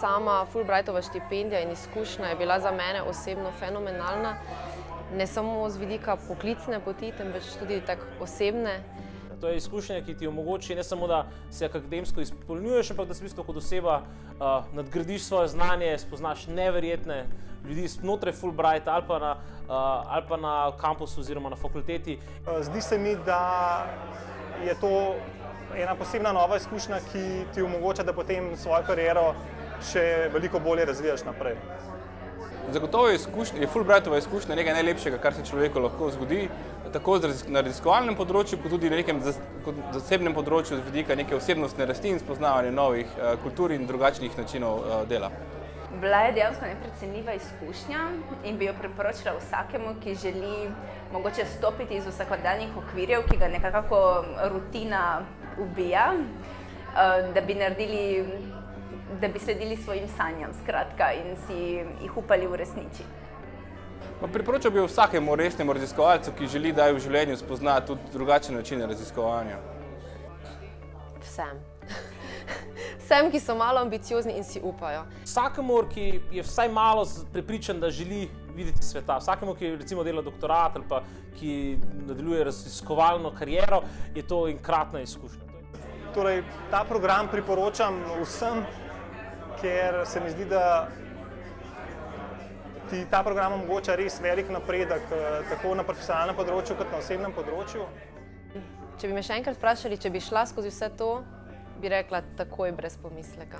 sama Fulbrightova štipendija in izkušnja je bila za mene osebno fenomenalna. Ne samo z vidika poklicne poti, temveč tudi tako osebne. To je izkušnja, ki ti omogoči ne samo, da se akademsko izpolnjuješ, ampak da se v bistvu kot oseba nadgradiš svoje znanje, spoznaš neverjetne ljudi znotraj Fulbrighta ali pa na kampusu oziroma na fakulteti. Zdi se mi, da je to ena posebna nova izkušnja, ki ti omogoča, da potem svojo kariero še veliko bolje razvijaš naprej. Zagotovo je Fulbrightova izkušnja nekaj najlepšega, kar se človeku lahko zgodi, tako na raziskovalnem področju, kot tudi na nekem zasebnem področju z vidika neke osebnostne rasti in spoznavanja novih kultur in drugačnih načinov dela. Bila je dejansko neprecenljiva izkušnja in bi jo priporočila vsakemu, ki želi mogoče stopiti iz vsakodnevnih okvirjev, ki ga nekako rutina ubija, da bi sledili svojim sanjam, skratka, in si jih upali uresničiti. Priporočal bi vsakemu resnemu raziskovalcu, ki želi, da v življenju spozna tudi drugačne načine raziskovanja. Vsem. Vsem, ki so malo ambiciozni in si upajo. Vsakemu, ki je vsaj malo prepričan, da želi videti sveta, vsakemu, ki recimo dela doktorat ali pa ki nadaljuje raziskovalno kariero, je to enkratna izkušnja. Torej, ta program priporočam vsem, ker se mi zdi, da ti ta program omogoča res velik napredek, tako na profesionalnem področju, kot na osebnem področju. Če bi me še enkrat vprašali, če bi šla skozi vse to, bi rekla takoj brez pomisleka.